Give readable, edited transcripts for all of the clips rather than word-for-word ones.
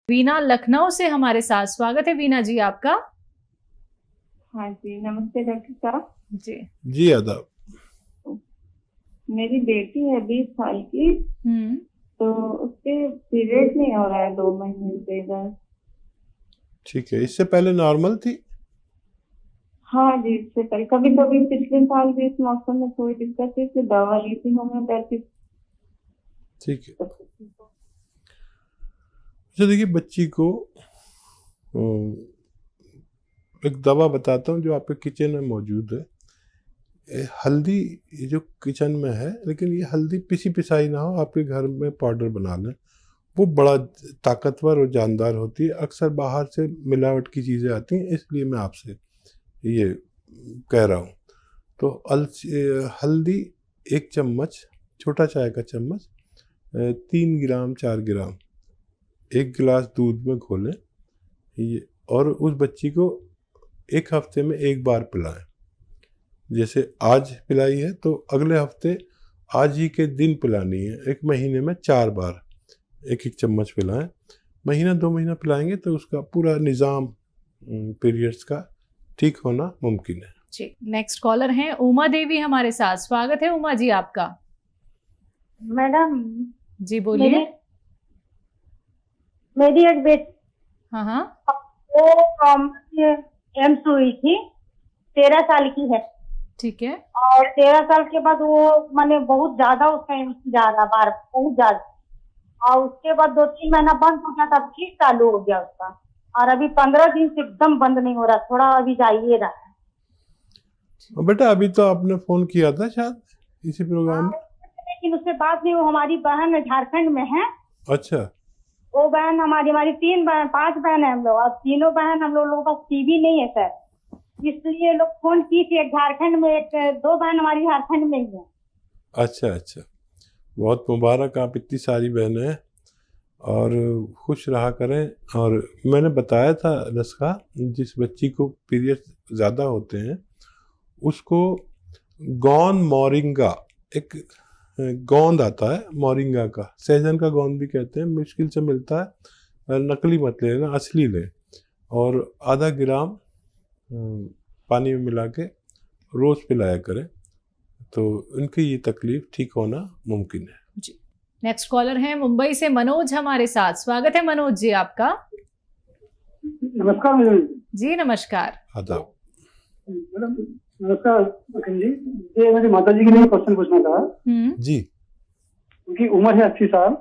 वीना लखनऊ से हमारे साथ, स्वागत है वीना जी आपका। हाँ जी, नमस्ते डॉक्टर साहब। जी आदाब। मेरी बेटी है 20 साल की। तो उसके पीरियड नहीं हो रहा है 2 महीने से इधर। ठीक है, इससे पहले नॉर्मल थी? हाँ जी, इससे पहले कभी कभी पिछले साल भी इस मौसम में थोड़ी दिक्कत थी, फिर दवा ली थी होम्योपैथिक। ठीक है। अच्छा देखिए, बच्ची को एक दवा बताता हूँ जो आपके किचन में मौजूद है। हल्दी ये जो किचन में है, लेकिन ये हल्दी पिसी पिसाई ना हो, आपके घर में पाउडर बना लें। वो बड़ा ताकतवर और जानदार होती है। अक्सर बाहर से मिलावट की चीज़ें आती हैं, इसलिए मैं आपसे ये कह रहा हूँ। तो हल्दी 1 चम्मच, छोटा चाय का चम्मच, 3 ग्राम 4 ग्राम 1 गिलास दूध में घोलें ये, और उस बच्ची को 1 हफ्ते में 1 बार पिलाएं। जैसे आज पिलाई है तो अगले हफ्ते आज ही के दिन पिलानी है। 1 महीने में 4 बार 1-1 चम्मच पिलाएं। महीना 2 महीना पिलाएंगे तो उसका पूरा निज़ाम पीरियड्स का ठीक होना मुमकिन है जी। नेक्स्ट कॉलर हैं उमा देवी हमारे साथ, स्वागत है उमा जी आपका। मैडम जी बोलिए। मेरी एक बेटी वो एम्स हुई थी, 13 साल की है। ठीक है। और 13 साल के बाद वो माने बहुत ज्यादा उसका एम्स जा रहा बार, बहुत ज्यादा। और उसके बाद 2-3 महीना बंद हो गया था, फिर चालू हो गया उसका। और अभी 15 दिन से एकदम बंद नहीं हो रहा, थोड़ा अभी जाइए रहा है। बेटा अभी तो आपने फोन किया था शायद इसी प्रोग्राम में, लेकिन उससे बात नहीं। वो हमारी बहन झारखंड में है। अच्छा। वो बहन हमारी 5 बहन है हम लोग, और तीनों बहन हम लोगों का टीवी नहीं है सर, इसलिए लोग फोन की थी। एक झारखंड में, 2 बहन हमारी झारखंड में ही है। अच्छा अच्छा, बहुत मुबारक, आप इतनी सारी बहनें हैं और खुश रहा करें। और मैंने बताया था नस्खा, जिस बच्ची को पीरियड ज़्यादा होते हैं उसको गोंद मोरिंगा, एक गोंद आता है मोरिंगा का, सहजन का गोंद भी कहते हैं, मुश्किल से मिलता है, नकली मत लेना, असली लें। और आधा ग्राम पानी में मिला के रोज़ पिलाया करें तो उनकी ये तकलीफ ठीक होना मुमकिन है जी। नेक्स्ट कॉलर हैं मुंबई से मनोज हमारे साथ, स्वागत है मनोज जी आपका। नमस्कार जी नमस्कार। आदाब। मैडम नमस्कार जी, ये मेरी माता जी के लिए क्वेश्चन पूछना था जी। उनकी उम्र है 80 साल।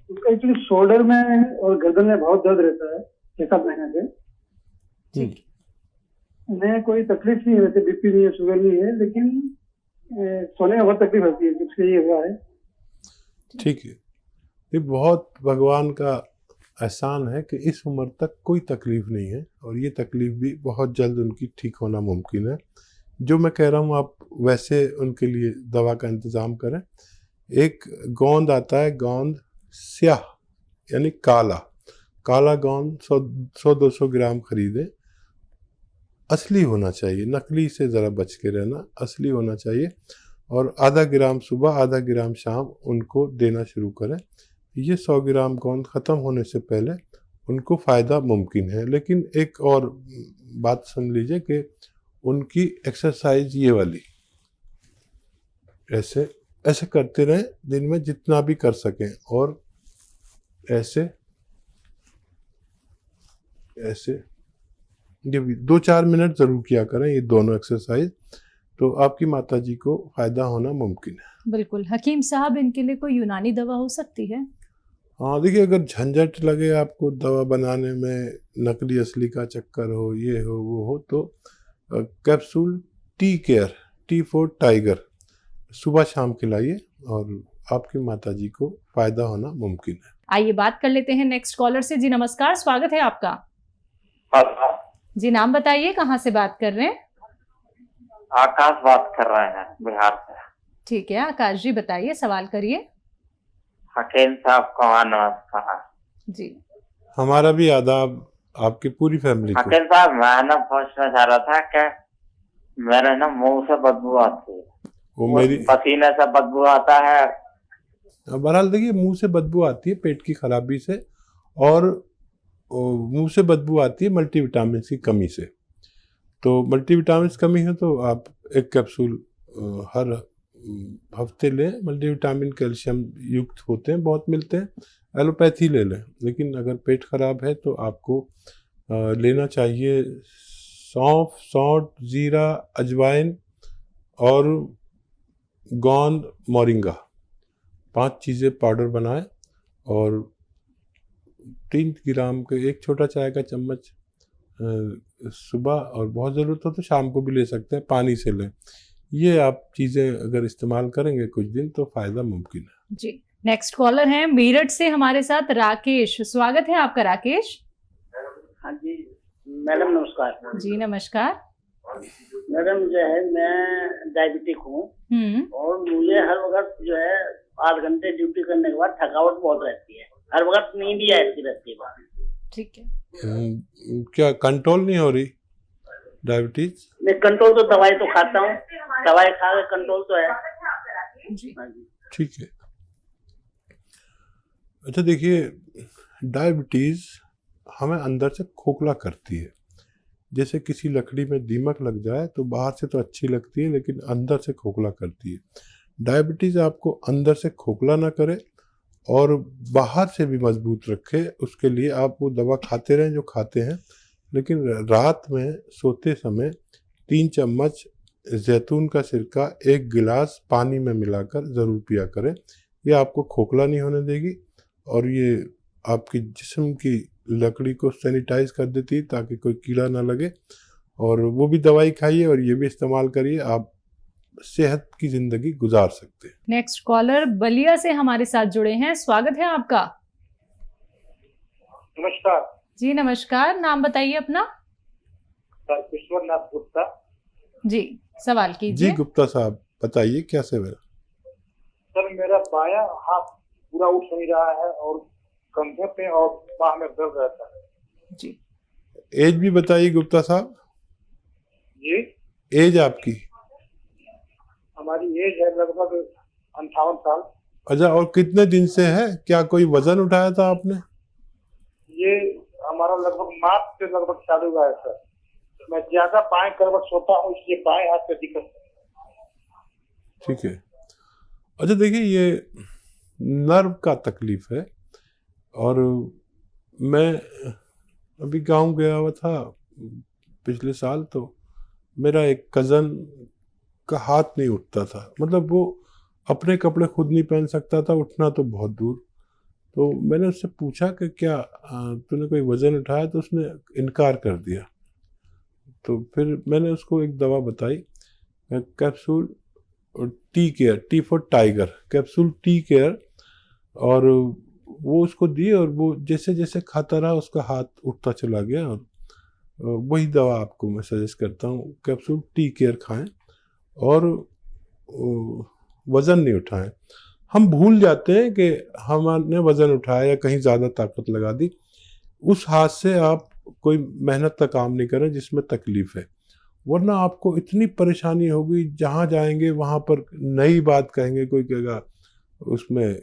उसका एक्चुअली शोल्डर में और गर्दन में बहुत दर्द रहता है 6-7 महीने से। ठीक। उन्हें कोई तकलीफ नहीं है, वैसे बीपी नहीं है, शुगर नहीं है, लेकिन सोने में बहुत तकलीफ होती है, इसलिए ये हुआ है। ठीक है, ये बहुत भगवान का एहसान है कि इस उम्र तक कोई तकलीफ नहीं है, और ये तकलीफ भी बहुत जल्द उनकी ठीक होना मुमकिन है। जो मैं कह रहा हूँ आप वैसे उनके लिए दवा का इंतज़ाम करें। एक गोंद आता है, गोंद स्याह यानी काला गोंद 100-200 ग्राम खरीदें। असली होना चाहिए, नकली से ज़रा बच के रहना, असली होना चाहिए। और आधा ग्राम सुबह, आधा ग्राम शाम उनको देना शुरू करें। ये 100 ग्राम गोंद ख़त्म होने से पहले उनको फ़ायदा मुमकिन है। लेकिन एक और बात सुन लीजिए कि उनकी एक्सरसाइज ये वाली ऐसे ऐसे करते रहें दिन में जितना भी कर सकें, और ऐसे ये 2-4 मिनट ज़रूर किया करें ये दोनों एक्सरसाइज, तो आपकी माता जी को फ़ायदा होना मुमकिन है। बिल्कुल। हकीम साहब, इनके लिए कोई यूनानी दवा हो सकती है? हाँ देखिए, अगर झंझट लगे आपको दवा बनाने में, नकली असली का चक्कर हो, ये हो वो हो, तो capsule tea care, T for tiger सुबह शाम खिलाइए और आपकी माता जी को फ़ायदा होना मुमकिन है। आइए बात कर लेते हैं नेक्स्ट कॉलर से। जी नमस्कार, स्वागत है आपका। जी नाम बताइए, कहाँ से बात कर रहे हैं? आकाश बात कर रहे हैं बिहार से। ठीक है आकाश जी, बताइए, सवाल करिए। हकीम साहब को नमस्कार जी। हमारा भी आदाब आपकी पूरी फैमिली को। हकीम साहब, मैं ना पूछना चाह रहा था कि मेरे ना मुंह से बदबू आती है, वो मेरी पसीने से बदबू आता है, बहरहाल देखिए, मुंह से बदबू आती है पेट की खराबी से, और मुंह से बदबू आती है मल्टीविटामिन की कमी से। तो मल्टीविटामिन की कमी है तो आप एक कैप्सूल हर हफ्ते लें। मल्टीविटामिन कैल्शियम युक्त होते हैं, बहुत मिलते हैं, एलोपैथी ले लें। लेकिन अगर पेट खराब है तो आपको लेना चाहिए सौंफ, सौंठ, जीरा, अजवाइन और गोंद, मोरिंगा, 5 चीज़ें पाउडर बनाएं और 3 ग्राम के 1 छोटा चाय का चम्मच सुबह, और बहुत ज़रूरत हो तो शाम को भी ले सकते हैं, पानी से लें। ये आप चीज़ें अगर इस्तेमाल करेंगे कुछ दिन तो फ़ायदा मुमकिन है जी। नेक्स्ट कॉलर हैं मेरठ से हमारे साथ राकेश। स्वागत है आपका राकेश। हाँ जी मैडम नमस्कार। जी नमस्कार। मैडम जो है मैं डायबिटिक हूँ और मुझे हर वक्त जो है 8 घंटे ड्यूटी करने के बाद थकावट बहुत रहती है, हर वक्त नींद ही आती रहती है। ठीक है। क्या कंट्रोल नहीं हो रही डायबिटीज? नहीं, कंट्रोल तो दवाई तो खाता हूँ, दवाई खा के कंट्रोल तो है जी। ठीक है। अच्छा देखिए, डायबिटीज हमें अंदर से खोखला करती है। जैसे किसी लकड़ी में दीमक लग जाए तो बाहर से तो अच्छी लगती है लेकिन अंदर से खोखला करती है। डायबिटीज आपको अंदर से खोखला ना करे और बाहर से भी मजबूत रखे, उसके लिए आप वो दवा खाते रहें जो खाते हैं, लेकिन रात में सोते समय 3 चम्मच जैतून का सिरका 1 गिलास पानी में मिलाकर ज़रूर पिया करें। ये आपको खोखला नहीं होने देगी और ये आपकी जिस्म की लकड़ी को सैनिटाइज कर देती है ताकि कोई कीड़ा ना लगे। और वो भी दवाई खाइए और ये भी इस्तेमाल करिए, आप सेहत की जिंदगी गुजार सकते हैं। नेक्स्ट कॉलर बलिया से हमारे साथ जुड़े हैं। स्वागत है आपका। नमस्कार जी नमस्कार। नाम बताइए अपना। सर विश्वनाथ गुप्ता। जी सवाल कीजिए। जी गुप्ता साहब बताइए क्या सेवा। सर मेरा बायां हाथ पूरा उठ नहीं रहा है और कंधे पे और बाह में दर्द रहता है जी। एज भी बताइए गुप्ता साहब। जी एज आपकी? हमारी एज है लगभग 58 साल। अच्छा, और कितने दिन से है? क्या कोई वजन उठाया था आपने? ये हमारा लगभग मार्च से लगभग चालू हुआ है सर। मैं ज्यादा बाएं करवट सोता हूँ इसलिए बाएं हाथ पे दिक्कत है। ठीक है। अच्छा देखिए, ये नर्व का तकलीफ है और मैं अभी गांव गया हुआ था पिछले साल, तो मेरा एक कज़न का हाथ नहीं उठता था, मतलब वो अपने कपड़े खुद नहीं पहन सकता था, उठना तो बहुत दूर। तो मैंने उससे पूछा कि क्या तूने कोई वज़न उठाया, तो उसने इनकार कर दिया। तो फिर मैंने उसको एक दवा बताई, capsule tea care, T for tiger, capsule tea care, और वो उसको दी और वो जैसे जैसे खाता रहा उसका हाथ उठता चला गया। और वही दवा आपको मैं सजेस्ट करता हूँ, कैप्सूल टी केयर खाएं और वज़न नहीं उठाएं। हम भूल जाते हैं कि हमने वज़न उठाया या कहीं ज़्यादा ताकत लगा दी। उस हाथ से आप कोई मेहनत का काम नहीं करें जिसमें तकलीफ़ है, वरना आपको इतनी परेशानी होगी, जहाँ जाएंगे वहाँ पर नई बात कहेंगे। कोई कहेगा उसमें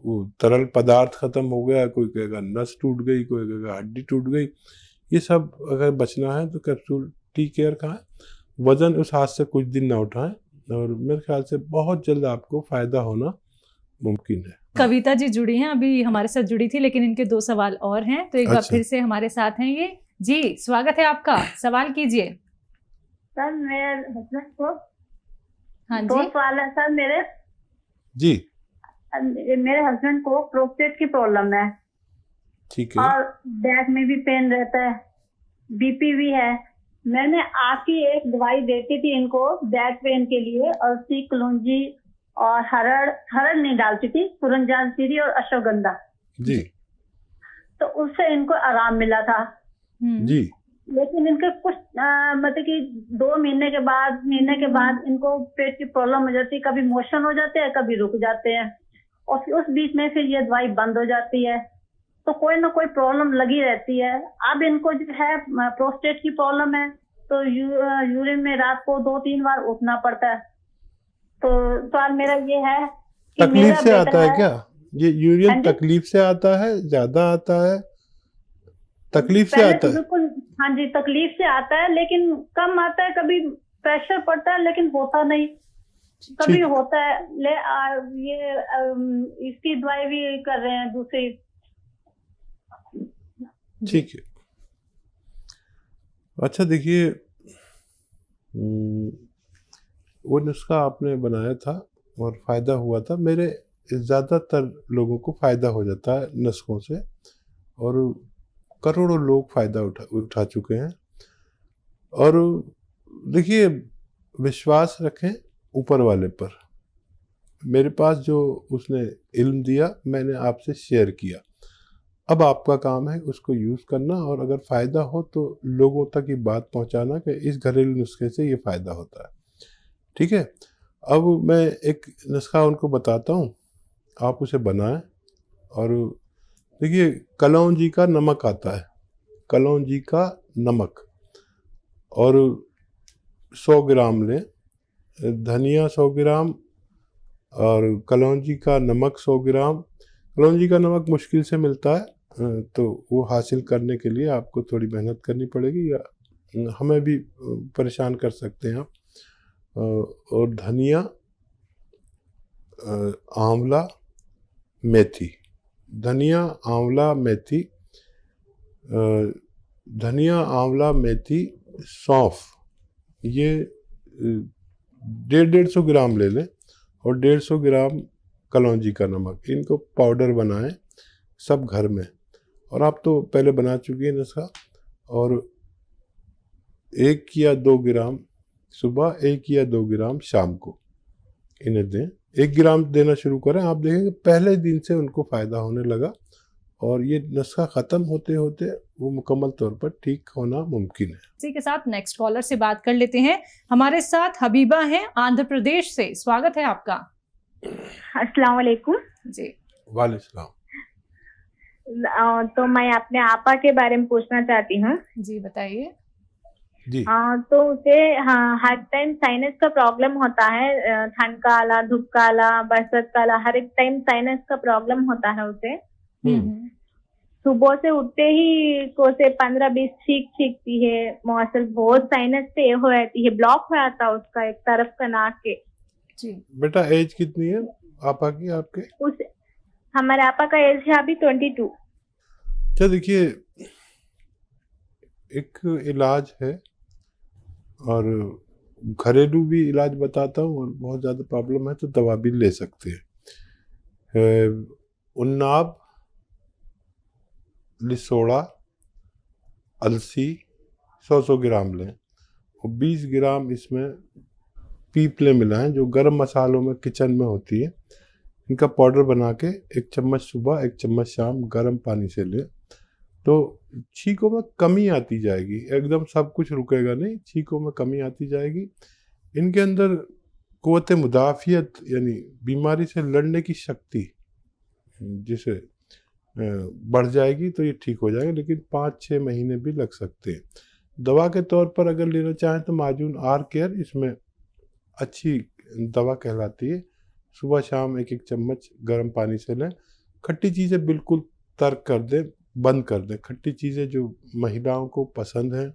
वो तरल पदार्थ ख़त्म हो गया, कोई कहेगा नस टूट गई, कोई कहेगा हड्डी टूट गई। ये सब अगर बचना है तो कैप्सूल टी केयर खाएं, वज़न उस हाथ से कुछ दिन ना उठाएं और मेरे ख्याल से बहुत जल्द आपको फ़ायदा होना मुमकिन है। कविता जी जुड़ी हैं, अभी हमारे साथ जुड़ी थी, लेकिन इनके 2 सवाल और हैं, तो एक बार फिर से हमारे साथ हैं ये। जी स्वागत है आपका, सवाल कीजिए। सर मेरे हस्बैंड को हाँ 2 जी सवाल है सर मेरे। जी मेरे हस्बैंड को प्रोस्टेट की प्रॉब्लम है। ठीक है। और बैक में भी पेन रहता है, बीपी भी है। मैंने आपकी एक दवाई देती थी इनको बैक पेन के लिए, और सी कलौंजी और हरड़ नहीं डालती थी, सुरंजानसीरी और अश्वगंधा जी। तो उससे इनको आराम मिला था जी। लेकिन इनके कुछ मतलब कि 2 महीने के बाद इनको पेट की प्रॉब्लम हो जाती है, कभी मोशन हो जाते हैं, कभी रुक जाते हैं, और फिर उस बीच में फिर ये दवाई बंद हो जाती है। तो कोई ना कोई प्रॉब्लम लगी रहती है। अब इनको जो है प्रोस्टेट की प्रॉब्लम है, तो यूरिन में रात को 2-3 बार उठना पड़ता है। तो सवाल मेरा ये है कि तकलीफ मेरा से बेटा आता है क्या? ये हाँ यूरिन जी। तकलीफ से आता है, ज्यादा आता है? तकलीफ से पहले आता तो है? बिल्कुल, हाँ जी, तकलीफ से आता है, लेकिन कम आता है, कभी प्रेशर पड़ता है लेकिन होता नहीं, कभी ठीक। होता है। इसकी दवाई भी कर रहे हैं दूसरी। ठीक है। अच्छा देखिए, वो नुस्खा आपने बनाया था और फायदा हुआ था। मेरे ज़्यादातर लोगों को फायदा हो जाता है नुस्खों से, और करोड़ों लोग फायदा उठा चुके हैं। और देखिए, विश्वास रखें ऊपर वाले पर। मेरे पास जो उसने इल्म दिया, मैंने आपसे शेयर किया। अब आपका काम है उसको यूज़ करना, और अगर फ़ायदा हो तो लोगों तक ये बात पहुंचाना कि इस घरेलू नुस्खे से ये फ़ायदा होता है। ठीक है। अब मैं एक नुस्खा उनको बताता हूँ, आप उसे बनाएं। और देखिए, कलौंजी का नमक आता है, कलौंजी का नमक, और 100 ग्राम लें, धनिया 100 ग्राम और कलौंजी का नमक 100 ग्राम। कलौंजी का नमक मुश्किल से मिलता है, तो वो हासिल करने के लिए आपको थोड़ी मेहनत करनी पड़ेगी, या हमें भी परेशान कर सकते हैं आप। और धनिया, आंवला, मेथी, धनिया, आंवला, मेथी, धनिया, आंवला, मेथी, सौंफ, ये 150 ग्राम ले लें, और 150 ग्राम कलौंजी का नमक। इनको पाउडर बनाएं सब घर में, और आप तो पहले बना चुकी हैं नुस्खा। और 1 या 2 ग्राम सुबह, 1 या 2 ग्राम शाम को इन्हें दें। 1 ग्राम देना शुरू करें, आप देखेंगे पहले दिन से उनको फ़ायदा होने लगा, और ये नुस्खा ख़त्म होते होते वो मुकम्मल तौर पर ठीक होना मुमकिन है। इसी के साथ नेक्स्ट कॉलर से बात कर लेते हैं। हमारे साथ हबीबा हैं आंध्र प्रदेश से। स्वागत है आपका। अस्सलाम वालेकुम जी। वालेकुम। तो मैं अपने आपा के बारे में पूछना चाहती हूँ। जी बताइए। जी। तो उसे हर टाइम साइनस का प्रॉब्लम होता है, ठंड का आला, धूप का आला, बरसात का आला, हर एक टाइम साइनस का प्रॉब्लम होता है उसे। सुबह से उठते ही को से 15-20 छींकती है, मौसल बहुत साइनस से हो जाती है, ब्लॉक हो जाता है उसका एक तरफ का नाक के। जी। बेटा एज कितनी है आपा की, आपके? हमारे आपा का एज है अभी 22। अच्छा देखिए, एक इलाज है, और घरेलू भी इलाज बताता हूँ, और बहुत ज़्यादा प्रॉब्लम है तो दवा भी ले सकते हैं। उन्नाब, लिसोड़ा, अलसी 100 ग्राम लें, और 20 ग्राम इसमें पीपले मिलाएं, जो गरम मसालों में किचन में होती है। इनका पाउडर बना के 1 चम्मच सुबह, 1 चम्मच शाम गर्म पानी से लें, तो छींकों में कमी आती जाएगी। एकदम सब कुछ रुकेगा नहीं, छींकों में कमी आती जाएगी। इनके अंदर क़ुव्वत मुदाफ़ियत, यानी बीमारी से लड़ने की शक्ति जिसे बढ़ जाएगी, तो ये ठीक हो जाएगा, लेकिन 5-6 महीने भी लग सकते हैं। दवा के तौर पर अगर लेना चाहें तो माजून आर केयर इसमें अच्छी दवा कहलाती है। सुबह शाम 1-1 चम्मच गर्म पानी से लें। खट्टी चीज़ें बिल्कुल तर्क कर दें, बंद कर दें। खट्टी चीज़ें जो महिलाओं को पसंद हैं,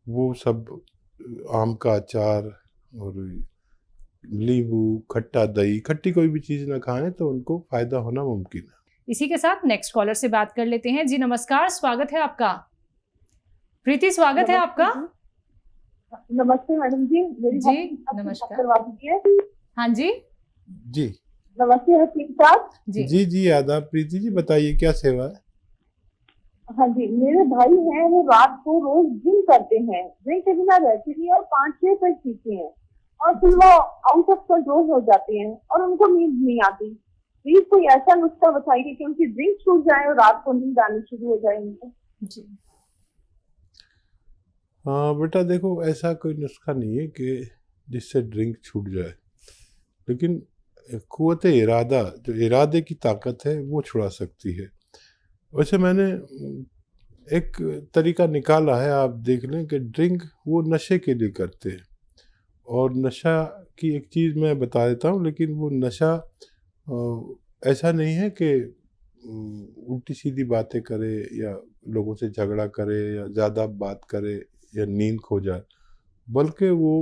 वो सब आम का अचार और नींबू, खट्टा दही, खट्टी कोई भी चीज़ ना खाएं तो उनको फ़ायदा होना मुमकिन है। इसी के साथ नेक्स्ट कॉलर से बात कर लेते हैं। जी नमस्कार, स्वागत है आपका। प्रीति, स्वागत है आपका। नमस्ते मैडम जी। जी नमस्कार। हाँ जी जी नमस्ते हकीम साहब। जी जी आदाब। प्रीति जी बताइए क्या सेवा है? हाँ जी, मेरे भाई हैं, वो रात को रोज ड्रिंक करते हैं, ड्रिंक के बिना रहते नहीं और 5-6 तक पीते हैं, और फिर वो आउट ऑफ कंट्रोल हो जाते हैं और उनको नींद नहीं आती। प्लीज कोई ऐसा नुस्खा बताइए कि उनकी ड्रिंक छूट जाए और रात को नींद आनी शुरू हो जाए उनको। जी। हाँ बेटा देखो, ऐसा कोई नुस्खा नहीं है कि जिससे ड्रिंक छूट जाए, लेकिन क़ुव्वत इरादा, जो इरादे की ताकत है, वो छुड़ा सकती है। वैसे मैंने एक तरीका निकाला है, आप देख लें कि ड्रिंक वो नशे के लिए करते हैं, और नशा की एक चीज़ मैं बता देता हूँ, लेकिन वो नशा ऐसा नहीं है कि उल्टी सीधी बातें करे या लोगों से झगड़ा करे या ज़्यादा बात करे या नींद खो जाए, बल्कि वो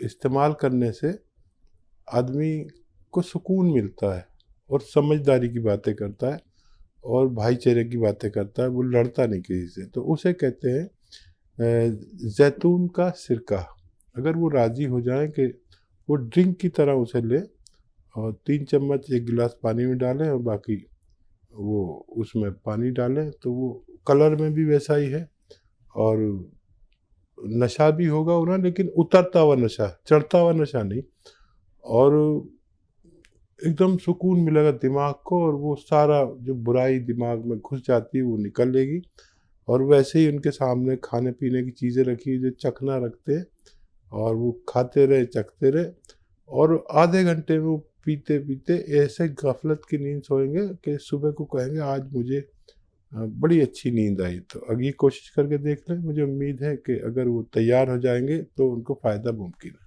इस्तेमाल करने से आदमी को सुकून मिलता है और समझदारी की बातें करता है और भाईचारे की बातें करता है, वो लड़ता नहीं किसी से। तो उसे कहते हैं जैतून का सिरका। अगर वो राज़ी हो जाए कि वो ड्रिंक की तरह उसे ले और 3 चम्मच 1 गिलास पानी में डालें और बाकी वो उसमें पानी डालें, तो वो कलर में भी वैसा ही है और नशा भी होगा उन्हें, लेकिन उतरता हुआ नशा, चढ़ता हुआ नशा नहीं, और एकदम सुकून मिलेगा दिमाग को और वो सारा जो बुराई दिमाग में घुस जाती है वो निकल लेगी। और वैसे ही उनके सामने खाने पीने की चीज़ें रखी जो चखना रखते हैं और वो खाते रहे चखते रहे और आधे घंटे में वो पीते पीते ऐसे गफलत की नींद सोएंगे कि सुबह को कहेंगे आज मुझे बड़ी अच्छी नींद आई। तो अगर ये कोशिश करके देख लें, मुझे उम्मीद है कि अगर वो तैयार हो जाएंगे तो उनको फ़ायदा मुमकिन है।